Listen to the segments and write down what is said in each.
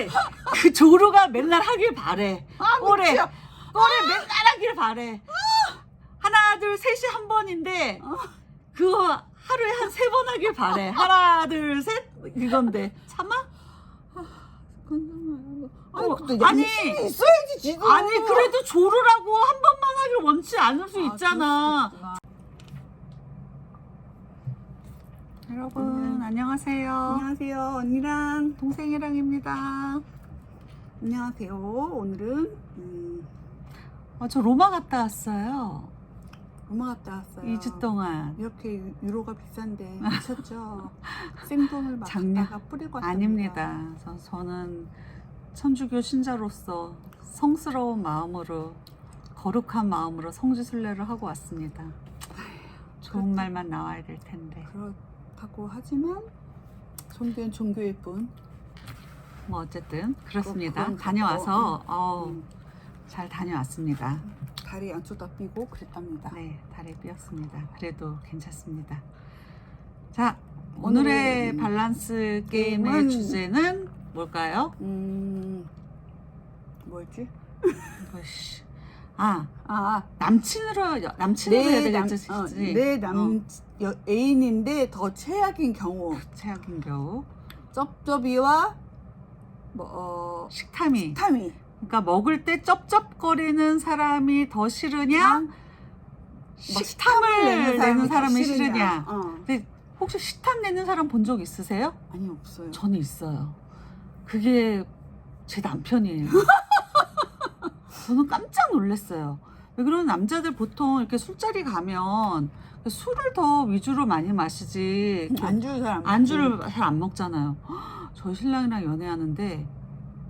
근데 그 조루가 맨날 하길 바래. 올해 미치야. 맨날 하길 바래. 하나 둘 셋이 한 번인데 그거 하루에 한 3번 하길 바래. 하나 둘 셋 이건데 참아? 아니 있어야지 지도. 아니 그래도 조루라고 한 번만 하길 원치 않을 수 있잖아. 여러분 안녕하세요. 안녕하세요. 언니랑 동생이랑입니다. 안녕하세요. 오늘은 저 로마 갔다 왔어요. 로마 갔다 왔어요. 2주 동안. 이렇게 유로가 비싼데 미쳤죠. 생돈을 막 갖다가 뿌리고 왔답니다. 아닙니다. 저는 천주교 신자로서 성스러운 마음으로 거룩한 마음으로 성지순례를 하고 왔습니다. 좋은 그렇죠. 말만 나와야 될 텐데. 그렇다고 하지만 종교는 종교일 뿐. 뭐 어쨌든 그렇습니다. 그건 다녀와서 잘 다녀왔습니다. 다리 안쪽 다 삐고 그랬답니다. 네, 다리 삐었습니다. 그래도 괜찮습니다. 자, 오늘의 밸런스 게임의 게임은 주제는 뭘까요? 뭐였지? 이것이. 남친으로 해야 되겠지. 내 애인인데 더 최악인 경우. 최악인 경우. 쩝쩝이와 식탐이. 식탐이. 그러니까 먹을 때 쩝쩝거리는 사람이 더 싫으냐? 식탐을 내는 사람이 싫으냐? 근데 혹시 식탐 내는 사람 본 적 있으세요? 아니 없어요. 저는 있어요. 그게 제 남편이에요. 저는 깜짝 놀랐어요. 왜 그러면 남자들 보통 이렇게 술자리 가면 술을 더 위주로 많이 마시지 안주를 잘 안 먹잖아요. 저희 신랑이랑 연애하는데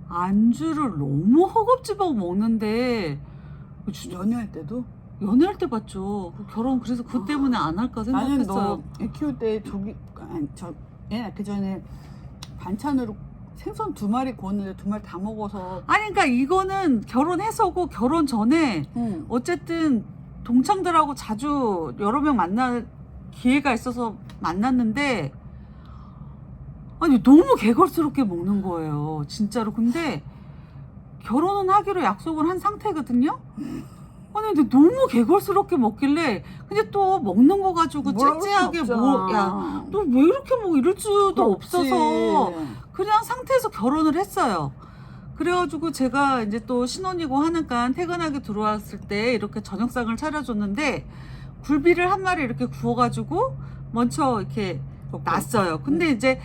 안주를 너무 허겁지겁 먹는데 연애할 때도? 연애할 때 봤죠. 결혼 그래서 그 때문에 안 할까 생각했어요. 나는 너 애 키울 때 애 낳기 전에 반찬으로 생선 2마리 구웠는데 2마리 다 먹어서. 아니 그러니까 이거는 결혼해서고 결혼 전에 어쨌든 동창들하고 자주 여러 명 만날 기회가 있어서 만났는데 아니 너무 개걸스럽게 먹는 거예요 진짜로. 근데 결혼은 하기로 약속을 한 상태거든요. 아니 근데 너무 개걸스럽게 먹길래 근데 또 먹는 거 가지고 째째하게 너 왜 이렇게 먹어 이럴 수도 없어서 그냥 상태에서 결혼을 했어요. 그래가지고 제가 이제 또 신혼이고 하니까 퇴근하게 들어왔을 때 이렇게 저녁상을 차려줬는데 굴비를 한 마리 이렇게 구워가지고 먼저 이렇게 놨어요. 근데 이제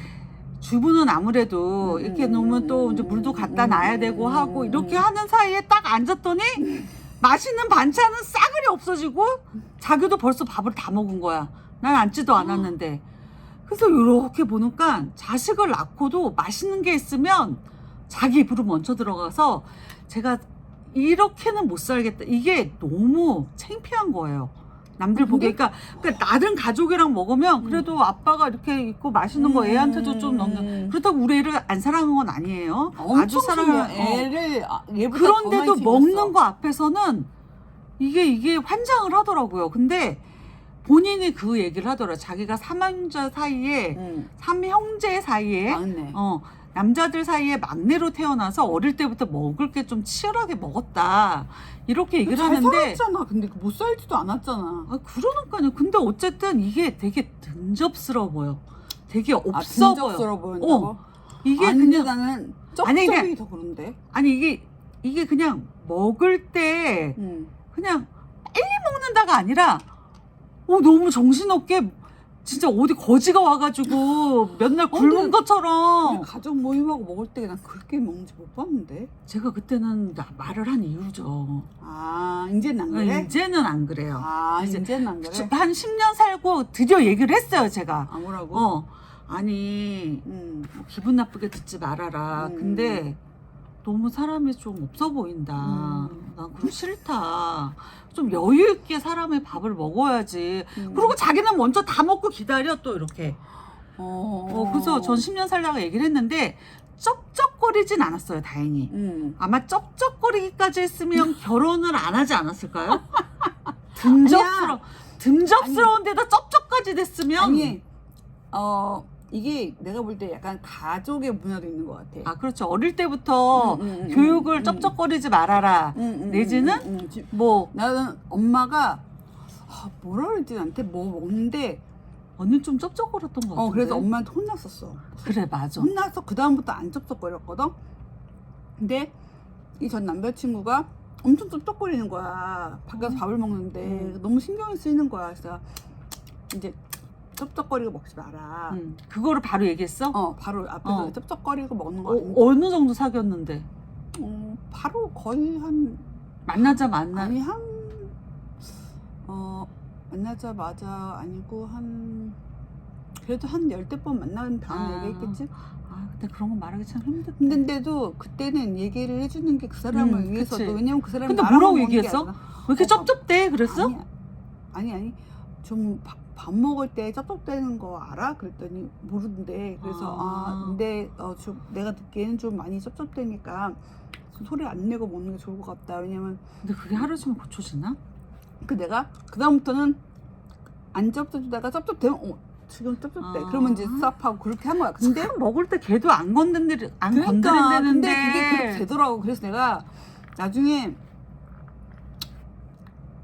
주부는 아무래도 이렇게 놓으면 또 이제 물도 갖다 놔야 되고 하고 이렇게 하는 사이에 딱 앉았더니 맛있는 반찬은 싸그리 없어지고 자기도 벌써 밥을 다 먹은 거야. 난 앉지도 않았는데. 그래서 이렇게 보니까 자식을 낳고도 맛있는 게 있으면 자기 입으로 먼저 들어가서 제가 이렇게는 못 살겠다. 이게 너무 창피한 거예요. 남들 보기. 그러니까 나른 가족이랑 먹으면 그래도 아빠가 이렇게 있고 맛있는 거 애한테도 좀 넣는. 그렇다고 우리 애를 안 사랑한 건 아니에요. 아주 사랑해요. 애를 얘보다 그런데도 더 많이 먹는 챙겼어. 거 앞에서는 이게 환장을 하더라고요. 근데 본인이 그 얘기를 하더라고요. 자기가 삼형제 사이에 삼형제 사이에 맞네. 남자들 사이에 막내로 태어나서 어릴 때부터 먹을 게 좀 치열하게 먹었다. 이렇게 얘기를 잘 하는데 살았잖아. 근데 못 살지도 않았잖아. 그러니까요. 근데 어쨌든 이게 되게 등접스러워 보여. 되게 없어 보여. 등접스러워 보인다고? 이게 아니, 그냥 나는 아니, 쩝쩝이 더 그런데. 아니 이게 그냥 먹을 때 그냥 빨리 먹는다가 아니라 너무 정신없게 진짜 어디 거지가 와가지고 맨날 굶은 것처럼. 우리 가족 모임하고 먹을 때 난 그렇게 먹는지 못 봤는데. 제가 그때는 말을 한 이유죠. 이제는 안 그래? 이제는 안 그래요. 이제는 안 그래? 한 10년 살고 드디어 얘기를 했어요, 제가. 뭐라고? 아니, 기분 나쁘게 듣지 말아라. 근데 너무 사람이 좀 없어 보인다. 난 그거 싫다. 좀 여유 있게 사람의 밥을 먹어야지. 그리고 자기는 먼저 다 먹고 기다려 또 이렇게. 그래서 전 10년 살다가 얘기를 했는데 쩝쩝거리진 않았어요, 다행히. 아마 쩝쩝거리기까지 했으면 결혼을 안 하지 않았을까요? 듬접스러운데다 쩝쩝까지 됐으면. 아니, 이게 내가 볼 때 약간 가족의 문화도 있는 것 같아. 아, 그렇죠. 어릴 때부터 교육을 쩝쩝거리지 말아라. 내지는 뭐 나는 엄마가 뭐라 그랬지 나한테 뭐 먹는데 언니 좀 쩝쩝거렸던 것 같은데. 그래서 엄마한테 혼났었어. 그래, 맞아. 혼나서 그 다음부터 안 쩝쩝거렸거든. 근데 이 전 남자친구가 엄청 쩝쩝거리는 거야. 밖에서 밥을 먹는데 너무 신경이 쓰이는 거야. 그래서 이제 쩝쩝거리고 먹지 마라. 그거를 바로 얘기했어? 바로 앞에서 쩝쩝거리고 먹는 거 아닌데. 어느 정도 사귀었는데? 바로 거의 만나자마자 아니 만나자마자 아니고 그래도 한 10번 만난 다음에 얘기했겠지? 근데 그런 건 말하기 참 힘들다. 근데도 그때는 얘기를 해주는 게 그 사람을 위해서도. 그치. 왜냐면 그 사람이 근데 나랑 뭐라고 먹는 게 얘기했어? 아니라. 왜 이렇게 쩝쩝대? 그랬어? 아니 좀 밥 먹을 때 쩝쩝대는 거 알아? 그랬더니 모르는데. 그래서 근데 내가 듣기에는 좀 많이 쩝쩝대니까 소리 안 내고 먹는 게 좋을 것 같다. 왜냐면 근데 그게 하루 종일 고쳐지나? 내가 그 다음부터는 안 쩝쩝대다가 쩝쩝대면 지금 쩝쩝대. 그러면 이제 스탑하고 그렇게 한 거야. 근데 먹을 때 걔도 안 건드리는데. 근데 그게 그렇게 되더라고. 그래서 내가 나중에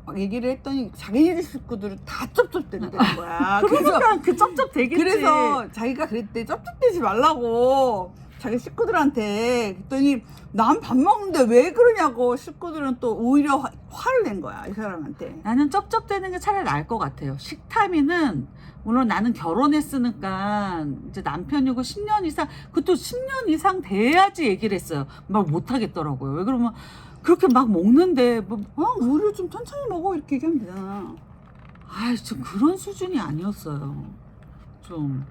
막 얘기를 했더니 자기네 식구들은 다 쩝쩝대는 거야. 그러니까 그 쩝쩝 되겠지. 그래서 자기가 그랬대. 쩝쩝대지 말라고 자기 식구들한테. 그랬더니 난 밥 먹는데 왜 그러냐고. 식구들은 또 오히려 화를 낸 거야, 이 사람한테. 나는 쩝쩝대는 게 차라리 나을 것 같아요. 식탐이는 물론 나는 결혼했으니까 이제 남편이고 10년 이상, 그것도 10년 이상 돼야지 얘기를 했어요. 말 못 하겠더라고요. 왜 그러면 그렇게 막 먹는데 오히려 좀 천천히 먹어 이렇게 얘기하면 되잖아. 좀 그런 수준이 아니었어요. 좀.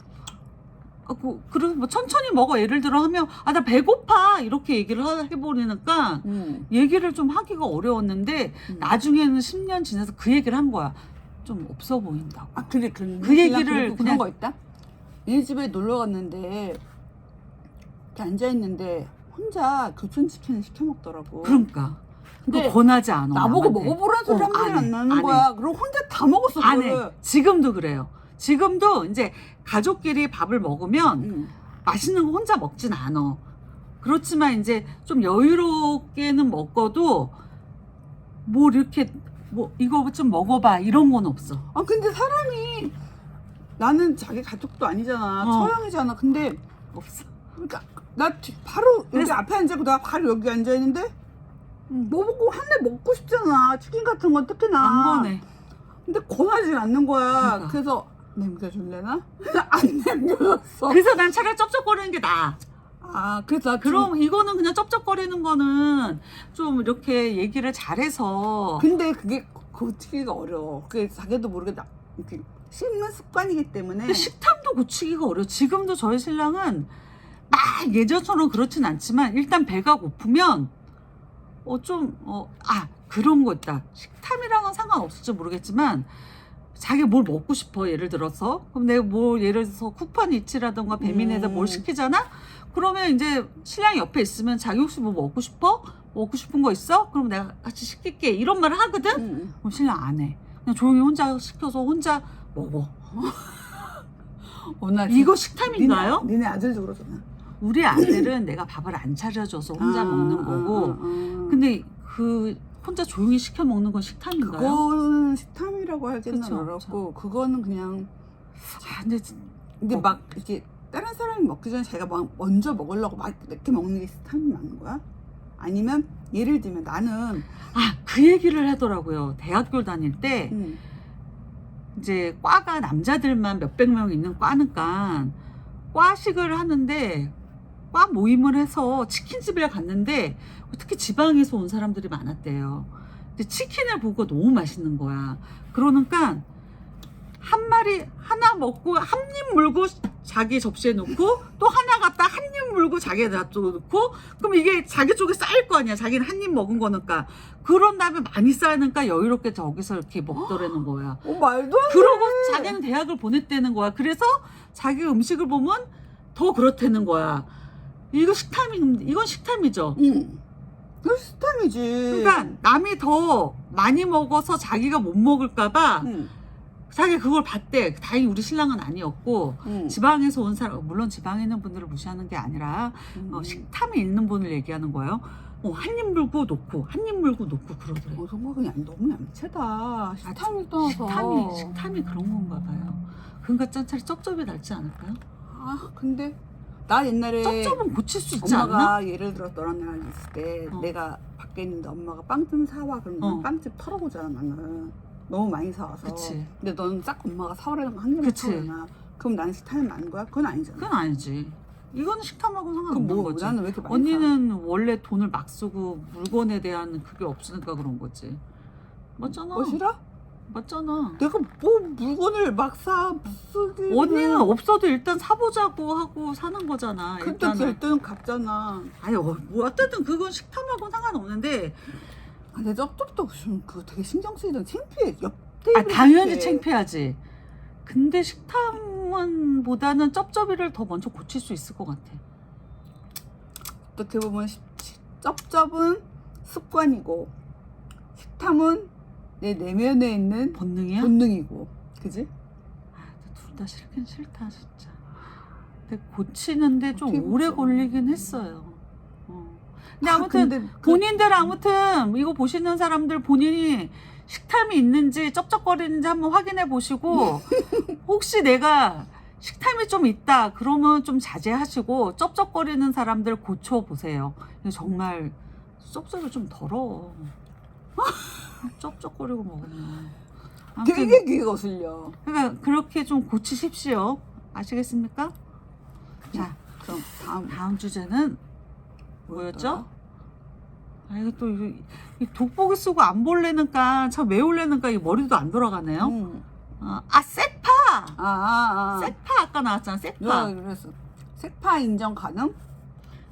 그래서 뭐 천천히 먹어 예를 들어 하면 나 배고파 이렇게 얘기를 해버리니까 얘기를 좀 하기가 어려웠는데 나중에는 10년 지나서 그 얘기를 한 거야. 좀 없어 보인다고. 그래. 그 얘기를 그런 거 있다. 얘네 집에 놀러 갔는데 이렇게 앉아 있는데 혼자 교촌치킨을 시켜 먹더라고. 그러니까. 근데 권하지 않아. 나보고 남한테. 먹어보라는 소리 한 소리 안 나는 안 해. 거야. 그리고 혼자 다 먹었어. 안 그거를. 해. 지금도 그래요. 지금도 이제 가족끼리 밥을 먹으면 맛있는 거 혼자 먹진 않아. 그렇지만 이제 좀 여유롭게는 먹어도 이렇게 이거 좀 먹어봐 이런 건 없어. 근데 사람이 나는 자기 가족도 아니잖아. 처형이잖아. 근데 없어. 그러니까 나 바로 여기 앞에 앉아있고 나 바로 여기 앉아있는데 뭐 먹고 한 입 먹고 싶잖아. 치킨 같은 건 특히나. 안 거네. 근데 권하지 않는 거야. 그러니까. 그래서 남겨줄래나? 안 남겨줬어. 그래서 난 차라리 쩝쩝거리는 게 나아. 그래서 그럼 이거는 그냥 쩝쩝거리는 거는 좀 이렇게 얘기를 잘해서. 근데 그게 고치기가 어려워. 그게 자기도 모르게 이렇게 씹는 습관이기 때문에. 근데 식탐도 고치기가 어려워. 지금도 저희 신랑은 막 예전처럼 그렇진 않지만 일단 배가 고프면 그런 거 있다. 식탐이랑은 상관없을지 모르겠지만 자기가 뭘 먹고 싶어. 예를 들어서 그럼 내가 예를 들어서 쿠팡 이츠라던가 배민에다 뭘 시키잖아. 그러면 이제 신랑이 옆에 있으면 자기 혹시 뭐 먹고 싶어? 먹고 싶은 거 있어? 그럼 내가 같이 시킬게 이런 말을 하거든. 그럼 신랑 안 해. 그냥 조용히 혼자 시켜서 혼자 먹어. 이거 식탐인가요? 니네 아들도 그러잖아. 우리 아들은 내가 밥을 안 차려줘서 혼자 먹는 거고 근데 혼자 조용히 시켜 먹는 건 식탐인가요? 그거는 식탐이라고 하기는 그쵸, 어렵고 그거는 그냥 근데 막 이렇게 다른 사람이 먹기 전에 자기가 막 먼저 먹으려고 막 이렇게 먹는 게 식탐이 맞는 거야? 아니면 예를 들면 나는 그 얘기를 하더라고요. 대학교 다닐 때 이제 과가 남자들만 몇백 명 있는 과니까 과식을 하는데 과 모임을 해서 치킨집에 갔는데 특히 지방에서 온 사람들이 많았대요. 근데 치킨을 보고 너무 맛있는 거야. 그러니까 한 마리 하나 먹고 한 입 물고 자기 접시에 넣고 또 하나 갖다 한 입 물고 자기에다 또 넣고 그럼 이게 자기 쪽에 쌓일 거 아니야. 자기는 한 입 먹은 거니까. 그런 다음에 많이 쌓이니까 여유롭게 저기서 이렇게 먹더라는 거야. 말도 안 돼. 그러고 자기는 대학을 보냈다는 거야. 그래서 자기 음식을 보면 더 그렇다는 거야. 이건 식탐이죠. 이거 식탐이지. 그러니까 남이 더 많이 먹어서 자기가 못 먹을까봐 자기 그걸 봤대. 다행히 우리 신랑은 아니었고 응. 지방에서 온 사람, 물론 지방에 있는 분들을 무시하는 게 아니라 식탐이 있는 분을 얘기하는 거예요. 한 입 물고 놓고 한 입 물고 놓고 그러더래. 성격이 너무 얌체다. 식탐을 떠나서. 식탐이 그런 건가 봐요. 그러니까 차라리 쩝쩝이 낫지 않을까요? 아 근데 나 옛날에 쩝쩝은 고칠 수 있지 엄마가 않나? 예를 들어 너랑 나랑 있을 때 내가 밖에 있는데 엄마가 빵 좀 사와 그러면 빵집 털어보잖아 나는. 너무 많이 사와서. 그치. 근데 너는 딱 엄마가 사오라는 거 한 개만 사오잖아. 그럼 난 식탐이 많은 거야? 그건 아니잖아. 그건 아니지. 이거는 식탐하고는 상관없는 그럼 거지. 나는 왜 이렇게 많이 언니는 원래 돈을 막 쓰고 물건에 대한 그게 없으니까 그런 거지. 맞잖아. 싫어? 맞잖아. 내가 뭐 물건을 막 사 무슨 언니는 없어도 일단 사보자고 하고 사는 거잖아. 근데 일단은. 될 때는 갚잖아. 아니 뭐 어쨌든 그건 식탐하고는 상관없는데. 근데 쩝쩝도 그거 되게 신경 쓰이던 창피해. 옆 테이블 당연히 창피하지. 근데 식탐은 보다는 쩝쩝이를 더 먼저 고칠 수 있을 것 같아. 어떻게 보면 쩝쩝은 습관이고 식탐은 내 내면에 있는 본능이야? 본능이고, 그지? 둘 다 싫긴 싫다 진짜. 근데 고치는데 좀 어떻게 오래 고쳐? 걸리긴 했어요. 근데 아무튼 근데 본인들 아무튼 이거 보시는 사람들 본인이 식탐이 있는지 쩝쩝거리는지 한번 확인해 보시고 혹시 내가 식탐이 좀 있다 그러면 좀 자제하시고 쩝쩝거리는 사람들 고쳐보세요. 정말 쩝쩝이 좀 더러워. 쩝쩝거리고 먹으면 아무튼 되게 귀가 거슬려. 그러니까 그렇게 좀 고치십시오. 아시겠습니까? 자, 그럼 다음 주제는 뭐였죠? 아, 이거 또 이 돋보기 쓰고 안 볼래니까 참 외울래니까 이 머리도 안 돌아가네요. 세파. 세파 아까 나왔잖아. 세파. 그래서 색파 인정 가능?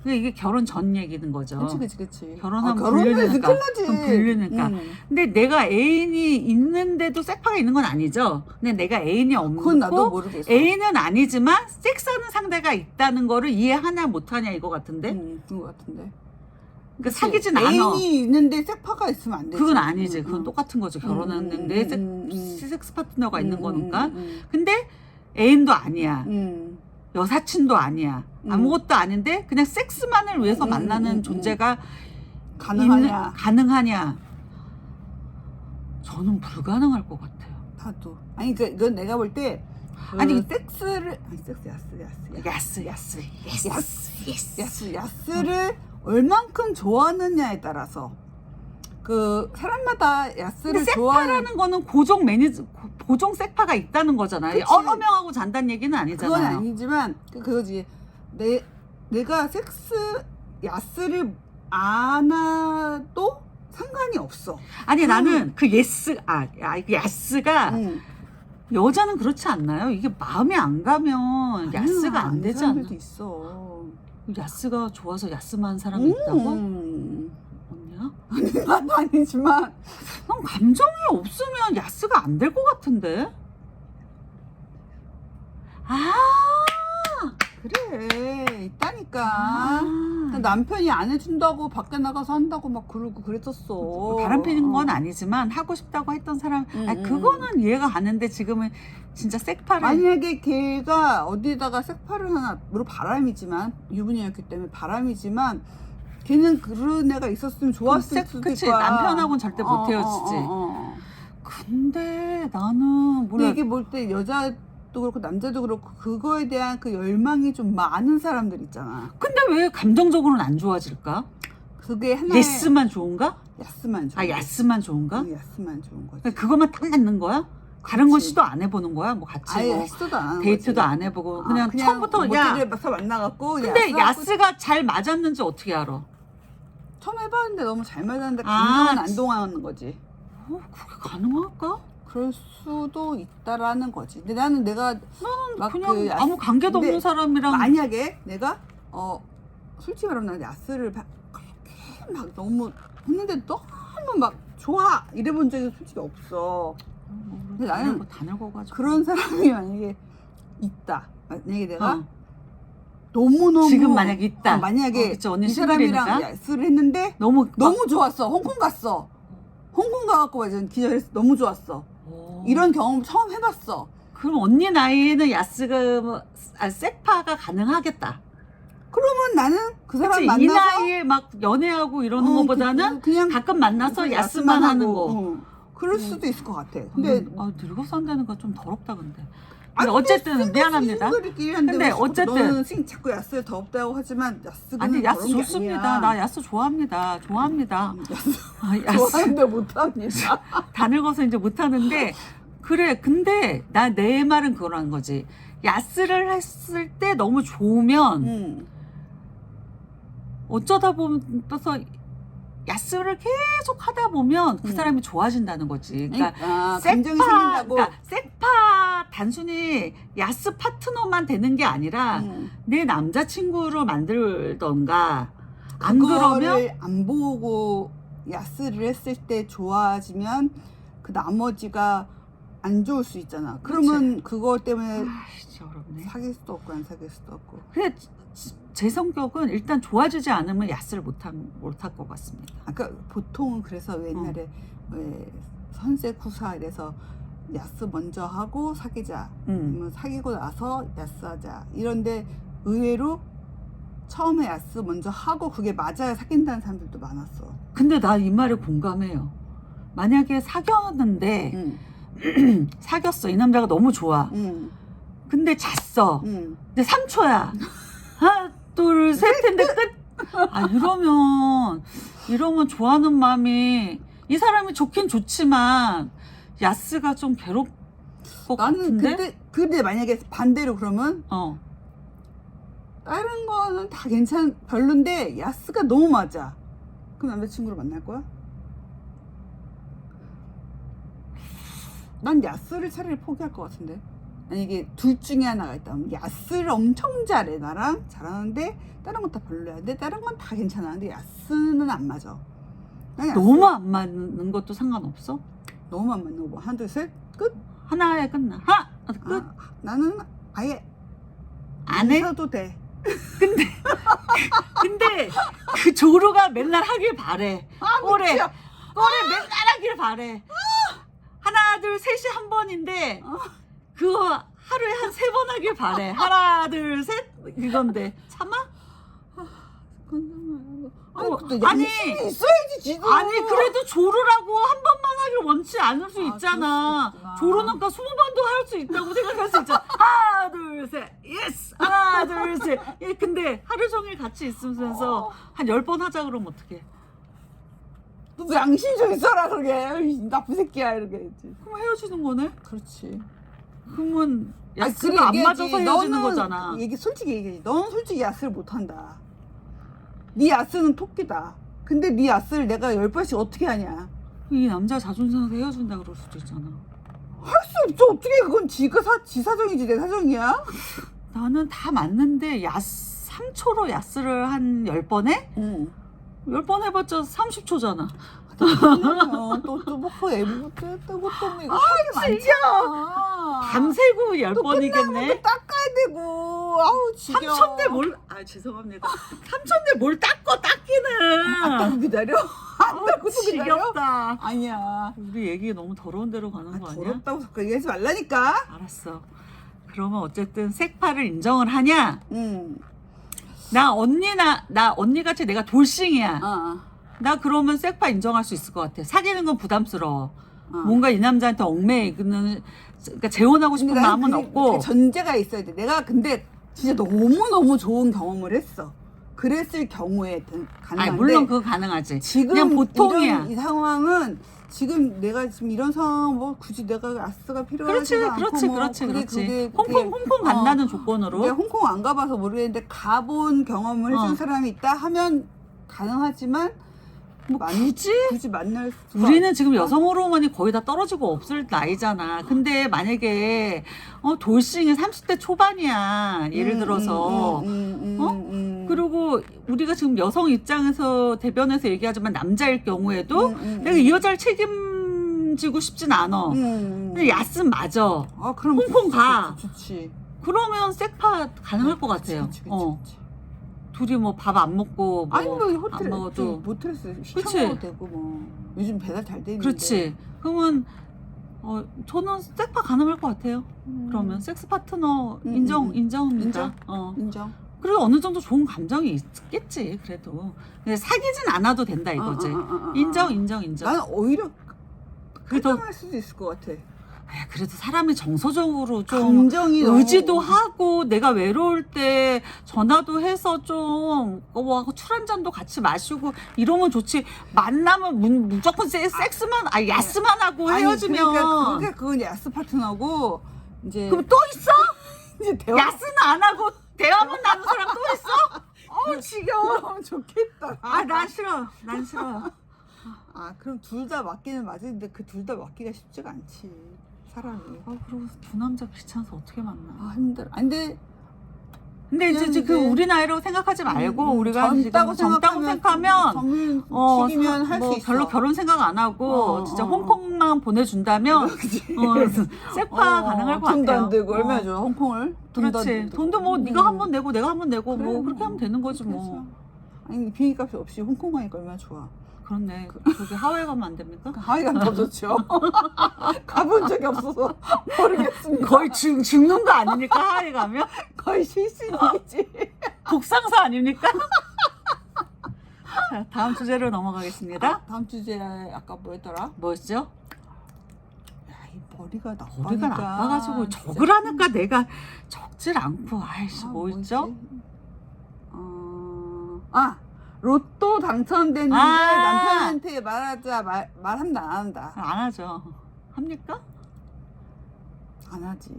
근데 이게 결혼 전 얘기는 거죠. 그치. 결혼하면 결혼해서 불리니까. 큰일 나지. 그럼 불리니까. 근데 내가 애인이 있는데도 세파가 있는 건 아니죠. 근데 내가 애인이 그건 나도 없고 모르겠어. 애인은 아니지만 섹스하는 상대가 있다는 거를 이해하냐 못하냐 이거 같은데. 그런 것 같은데. 그러니까 사귀진 않아. 애인이 있는데 색파가 있으면 안 되지. 그건 아니지. 그건 똑같은 거죠. 결혼했는데 섹스 파트너가 있는 거니까. 근데 애인도 아니야. 여사친도 아니야. 아무것도 아닌데 그냥 섹스만을 위해서 만나는 존재가 가능하냐? 저는 불가능할 것 같아요. 나도. 아니 이건 내가 볼 때 아니 섹스를 야스를 얼만큼 좋아하느냐에 따라서 그 사람마다 야스를 섹파라는 거는 고정 섹파가 있다는 거잖아요. 여러 명하고 잔다는 얘기는 아니잖아요. 그건 아니지만 그거지. 내가 야스를 안 해도 상관이 없어. 아니 나는 그 그 야스가 여자는 그렇지 않나요? 이게 마음에 안 가면 야스가 안 되지 않나? 사람들도 있어. 야스가 좋아서 야스만 사람이 있다고? 언니야? 난 아니지만 난 감정이 없으면 야스가 안 될 것 같은데? 그래 있다니까. 남편이 안 해준다고 밖에 나가서 한다고 막 그러고 그랬었어. 바람피는 건 아니지만 하고 싶다고 했던 사람 그거는 이해가 가는데 지금은 진짜 섹파를 만약에 걔가 어디다가 색파를 하나 물론 바람이지만 유부녀였기 때문에 바람이지만 걔는 그런 애가 있었으면 좋았을 수도 그치 있고 남편하고는 절대 못 헤어지지. 근데 나는 근데 이게 볼 때 여자도 그렇고 남자도 그렇고 그거에 대한 그 열망이 좀 많은 사람들 있잖아. 근데 왜 감정적으로는 안 좋아질까? 그게 하나의 예스만 좋은가? 야스만 좋은 야스만 좋은가? 야스만 좋은 거지. 그러니까 그것만 딱 맞는 거야? 다른 건 그치. 시도 안 해보는 거야? 뭐 같이 아예 뭐 시도도 안 하는 데이트도 거지. 안 해보고 그냥 처음부터 모텔에서 만나갖고 근데 야스가 잘 맞았는지 어떻게 알아? 처음 해봤는데 너무 잘 맞았는데 감정은 안 동하는 거지. 그게 가능할까? 그럴 수도 있다라는 거지. 근데 나는 내가 막 그냥 아무 관계도 없는 사람이랑 만약에 내가 솔직히 말하면 나는 야스를 그렇게 막 너무 했는데 너무 막 좋아 이래본 적이 솔직히 없어. 근데 나는 다 늙어가지고 그런 사람이 만약에 있다. 만약에 내가 너무너무 지금 만약에 있다. 만약에 그치, 언니 이 사람이랑 싱글이니까? 야스를 했는데 너무 좋았어. 홍콩 갔어. 홍콩 가갖고 완전 기절했어. 너무 좋았어. 이런 경험 처음 해봤어. 그럼 언니 나이에는 야스가 섹파가 가능하겠다. 그러면 나는 그 사람 그치? 만나서 이 나이에 막 연애하고 이러는 것보다는 그냥 가끔 만나서 야스만 하는 거. 그럴 수도 있을 것 같아. 근데 늙어 산다는 거 좀 더럽다 근데. 아니, 근데 어쨌든 근데 미안합니다. 근데 어쨌든 너는 자꾸 야스 더럽다고 하지만 야스는 아니 야스 더러운 게 좋습니다. 아니야. 나 야스 좋아합니다. 야스 좋아하는데 못합니다. 다 늙어서 이제 못하는데 그래. 근데 나 내 말은 그런 거지. 야스를 했을 때 너무 좋으면 어쩌다 보면서 야스를 계속 하다 보면 그 사람이 좋아진다는 거지. 그러니까 감정이 생긴다고. 그러니까 섹파 단순히 야스 파트너만 되는 게 아니라 내 남자친구를 만들던가 안 그러면 안 보고 야스를 했을 때 좋아지면 그 나머지가 안 좋을 수 있잖아. 그러면 그거 때문에 진짜 어렵네. 사귈 수도 없고 안 사귈 수도 없고. 근데 제 성격은 일단 좋아지지 않으면 야스를 못할 것 같습니다. 아까 보통은 그래서 옛날에 왜 선세쿠사 이래서 야스 먼저 하고 사귀자. 그러면 사귀고 나서 야스하자. 이런데 의외로 처음에 야스 먼저 하고 그게 맞아야 사귄다는 사람들도 많았어. 근데 나 이 말에 공감해요. 만약에 사귀었는데 사귀었어. 이 남자가 너무 좋아. 근데 잤어. 근데 3초야. 하나, 둘, 셋 했는데 끝. 이러면 좋아하는 마음이 이 사람이 좋긴 좋지만 야스가 좀 괴롭을 것 나는 같은데? 근데 만약에 반대로 그러면 다른 거는 다 별론데 야스가 너무 맞아. 그럼 남자친구를 만날 거야? 난 야스를 차라리 포기할 것 같은데. 만약에 둘 중에 하나가 있다면 야스를 엄청 잘해. 나랑 잘하는데 다른 건 다 별로야. 근데 다른 건 다 괜찮아. 근데 야스는 안 맞아. 너무 안 맞는 것도 상관없어? 너무 안 맞는 거. 하나 둘 셋 끝? 하나에 끝나. 하나 끝. 나는 아예 안 해? 해도 돼. 근데 그 조루가 맨날 하길 바래. 꼬레 맨날 하길 바래. 하나 둘 셋이 한 번인데 그거 하루에 한 3번 하길 바래. 하나 둘 셋 이건데 참아? 아니 있어야지 지금. 아니 그래도 조루라고 한 번만 하길 원치 않을 수 있잖아. 그럴 수도 있구나. 조루는 20번도 할 수 있다고 생각할 수 있잖아. 하나 둘 셋 예스 하나 둘 셋. 예, 근데 하루 종일 같이 있으면서 한 10번 하자 그러면 어떡해? 너 양심 좀 있어라 그러게. 이 나쁜 새끼야 이렇게 했지. 그럼 헤어지는 거네? 그렇지. 그러면 야스가 안 맞아서 헤어지는 거잖아. 솔직히 얘기해. 너는 솔직히 야스를 못한다. 네 야스는 토끼다. 근데 네 야스를 내가 10번씩 어떻게 하냐. 이 남자 자존심 상해서 헤어진다 그럴 수도 있잖아. 할 수 없죠. 어떻게 그건 지 사정이지 내 사정이야. 나는 다 맞는데 3초로 야스를 한 10번에? 10번 해봤자 30초잖아. 또뭐 애부터 했다고 또 이거 할 게 많잖아. 밤새고 10번이겠네. 닦아야 되고. 아우 지겨워. 삼촌대 뭘? 죄송합니다. 삼촌대 뭘 닦기는. 안 닦고 기다려? 안 닦고 기다려? 지겹다. 아니야. 우리 얘기 너무 더러운 데로 가는 거 아니야? 더럽다고 자꾸 얘기하지 말라니까. 알았어. 그러면 어쨌든 색파를 인정을 하냐? 응. 나 언니같이 내가 돌싱이야. 나 그러면 색파 인정할 수 있을 것 같아. 사귀는 건 부담스러워. 뭔가 이 남자한테 옥매이는 그러니까 재혼하고 싶은 마음은 없고. 전제가 있어야 돼. 내가 근데 진짜 너무너무 좋은 경험을 했어. 그랬을 경우에 가능한데. 물론 그거 가능하지. 지금 그냥 보통이야. 이 상황은 지금 내가 지금 이런 상황 뭐 굳이 내가 야스가 필요하지가 않고 그렇지. 홍콩 간다는 조건으로. 내가 홍콩 안 가봐서 모르겠는데 가본 경험을 해준 사람이 있다 하면 가능하지만 굳이 만날 수 우리는 지금 여성 호르몬이 거의 다 떨어지고 없을 나이잖아. 근데 만약에 돌싱이 30대 초반이야. 예를 들어서 그리고 우리가 지금 여성 입장에서 대변해서 얘기하지만 남자일 경우에도 내가 이 여자를 책임지고 싶진 않아. 근데 야스 맞아. 그럼 홍콩 가. 좋지. 그러면 색파 가능할 것 같아요. 그치. 둘이 뭐 밥 안 먹고 뭐 아니 뭐 호텔 안 먹어도 모텔에서 그치? 시켜 먹어도 되고 뭐 요즘 배달 잘 돼 있는데. 그렇지. 그러면 저는 섹파 가능할 것 같아요. 그러면 섹스 파트너 인정입니다. 인정. 그리고 어느 정도 좋은 감정이 있겠지. 그래도 근데 사귀진 않아도 된다 이거지. 인정. 나는 오히려 그래도 할당할 수도 있을 것 같아. 그래도 사람이 정서적으로 좀 감정이 의지도 너무... 하고 내가 외로울 때 전화도 해서 좀 술 한 잔도 같이 마시고 이러면 좋지. 만나면 무조건 섹스만 야스만 하고 헤어지면 그러니까 그건 야스 파트너고 이제 그럼 또 있어? 이제 야스는 안 하고 대화만 나눈 사람 또 있어? 지겨워. 그럼 좋겠다. 난 싫어. 그럼 둘 다 맞기는 맞는데 그 둘 다 맞기가 쉽지가 않지. 사람이. 그리고 두 남자 귀찮아서 어떻게 만나? 힘들어. 근데 이제 그 우리 나이로 생각하지 말고 우리가 젊다고 생각하면 시기면 할 수 있어. 별로 결혼 생각 안 하고 진짜 홍콩만 보내준다면 섹파 가능할 것 같아요. 돈도 안 들고 얼마나 좋아 홍콩을. 그렇지. 돈도 뭐 네가 한 번 내고 내가 한 번 내고 그래, 뭐 그렇게 하면 되는 거지 뭐. 아니 비행기값이 없이 홍콩 가니까 얼마나 좋아. 그렇네. 저기 하와이 가면 안 됩니까? 하와이 가면 더 좋죠. 가본 적이 없어서 모르겠습니다. 거의 죽는 거 아닙니까? 하와이 가면? 거의 실신이지. 복상사 아닙니까? 자, 다음 주제로 넘어가겠습니다. 다음 주제 아까 뭐였더라? 뭐였죠? 이 머리가 머리가 나빠가지고 적으라니까 내가 적질 않고 뭐 있죠? 로또 당첨됐는데 남편한테 말한다 안 한다. 안 하죠. 합니까? 안 하지.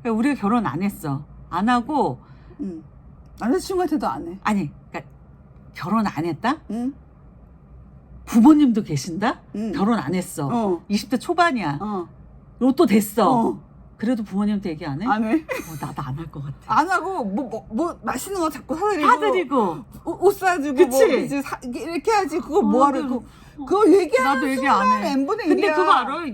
우리가 결혼 안 했어. 안 하고 남자친구한테도 안 해. 아니 그러니까 결혼 안 했다? 응. 부모님도 계신다? 응. 결혼 안 했어. 20대 초반이야. 어. 로또 됐어. 그래도 부모님한테 얘기 안 해? 안 해. 나도 안 할 것 같아. 안 하고 뭐 맛있는 거 자꾸 사드리고 옷 사주고 그치? 이렇게 하지. 그거 뭐하러 그거 얘기하는 나도 얘기 안 해. N분의 1이야. 근데 그거 알아?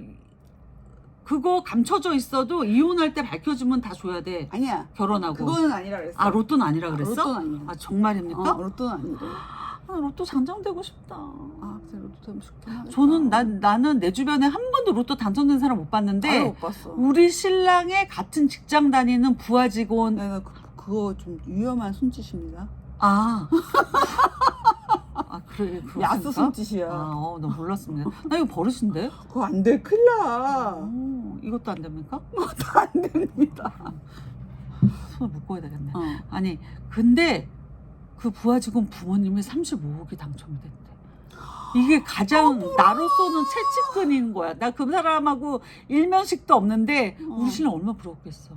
그거 감춰져 있어도 이혼할 때 밝혀주면 다 줘야 돼. 아니야. 결혼하고. 그거는 아니라 그랬어. 로또는 아니라 그랬어? 로또는 아니야. 정말입니까? 로또는 아니래. 로또 당첨되고 싶다. 진짜 로또 되면 좋긴 하겠다. 저는 나는 내 주변에 한 번도 로또 당첨된 사람 못 봤는데 못 봤어. 우리 신랑의 같은 직장 다니는 부하 직원 내가 그거 좀 위험한 손짓입니다. 그래. 야스 손짓이야. 나 몰랐습니다. 나 이거 버릇인데? 그거 안 돼. 큰일 나. 이것도 안 됩니까? 그것도 안 됩니다. 손을 묶어야 되겠네. 아니 근데 그 부하 직원 부모님이 35억이 당첨이 됐대. 이게 가장 나로서는 최측근인 거야. 나 그 사람하고 일면식도 없는데 우리 신랑 얼마나 부러웠겠어.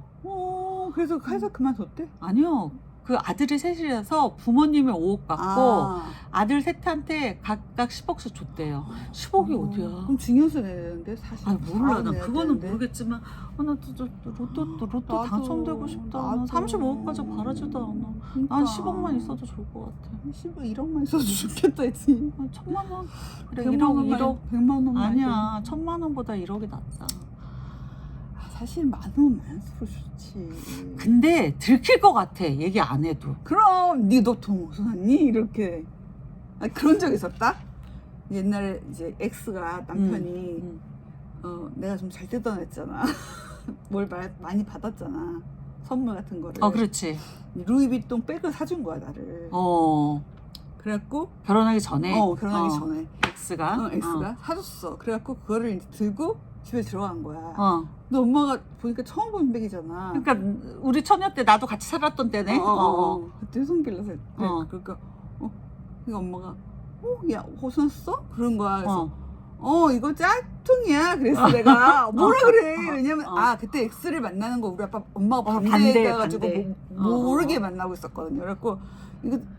그래서 회사 그만뒀대? 아니요. 그 아들이 셋이라서 부모님이 5억 받고 아들 셋한테 각각 10억씩 줬대요. 10억이 어디야? 그럼 증여세 내야 되는데 사실. 몰라. 나 그거는 모르겠지만 나 로또 당첨되고 싶다. 나 35억까지 바라지도 않아. 난 10억만 있어도 좋을 것 같아. 1억만 있어도 좋겠다 했지. 1,000만 원? 그래 100만 100만 원 아니야. 1,000만 원보다 1억이 낫다. 사실 10,000원 많을수록 좋지. 근데 들킬 것 같아. 얘기 안 해도. 그럼 너 돈 어디서 났니? 이렇게. 그런 적 있었다? 옛날에 이제 X가 남편이 내가 좀 잘 뜯어냈잖아 뭘 많이 받았잖아. 선물 같은 거를. 그렇지. 루이비통 백을 사준 거야 나를. 그래갖고 결혼하기 전에. 결혼하기 전에. X가. X가 사줬어. 그래갖고 그거를 이제 들고 집에 들어간 거야. 근데 엄마가 보니까 처음 보는 백이잖아. 그러니까 우리 처녀 때 나도 같이 살았던 때네. 그때 손길러 살 때. 그러니까 엄마가 야 어디서 샀어? 그런 거야. 그래서 이거 짝퉁이야. 그래서 내가 뭐라 그래. 왜냐면 그때 X를 만나는 거 우리 엄마가 반대해가지고 모르게 만나고 있었거든요. 그래갖고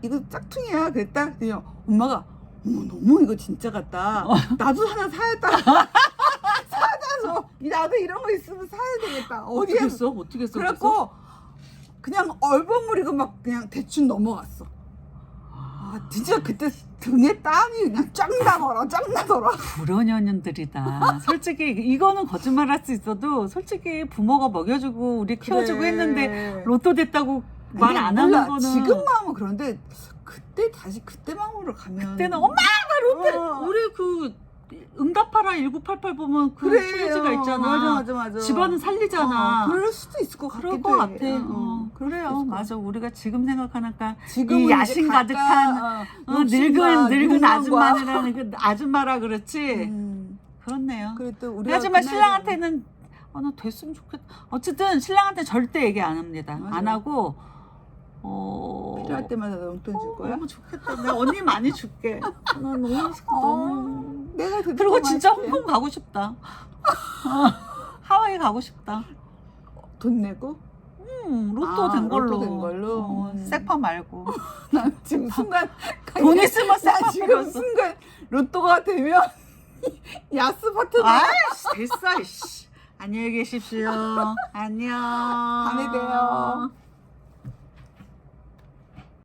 이거 짝퉁이야. 그랬다. 그냥 엄마가 너무 이거 진짜 같다. 나도 하나 사야겠다. 사자서 나도 이런 거 있으면 사야 되겠다. 어떻게 했어? 그래갖고 그냥 얼버무리고 막 그냥 대충 넘어갔어. 진짜 그때 등에 땀이 그냥 쫙 나더라. 불효년들이다. 솔직히 이거는 거짓말할 수 있어도 솔직히 부모가 먹여주고 우리 키워주고 했는데 로또 됐다고 말 안 하는 거는. 지금 마음은 그런데 그때 다시 그때 마음으로 가면 그때는 엄마 나 로또 우리 그 응답하라 1988 보면 그 시리즈가 있잖아. 맞아. 집안은 살리잖아. 그럴 수도 있을 것 같기도 그럴 것 같아. 해. 그래요. 맞아. 우리가 지금 생각하니까 지금은 이 야심 이제 가득한 욕심과 늙은 욕망과. 아줌마라는 그 아줌마라 그렇지. 그렇네요. 그래도 우리가 하지만 그날은- 신랑한테는 나 됐으면 좋겠다. 어쨌든 신랑한테 절대 얘기 안 합니다. 맞아. 안 하고 필요할 때마다 용돈 줄 거야? 너무 좋겠다. 내가 언니 많이 줄게. 나 너무 내가 더 그리고 진짜 고마울게. 홍콩 가고 싶다. 하와이 가고 싶다. 돈 내고? 로또 된 걸로. 로또 된 걸로? 색파 말고. 난 지금 순간 돈 있으면 나 색파 지금 필요했어. 순간 로또가 되면 야스 파트너 아이씨 됐어. 이씨. 안녕히 계십시오. 안녕. 밤에 봬요.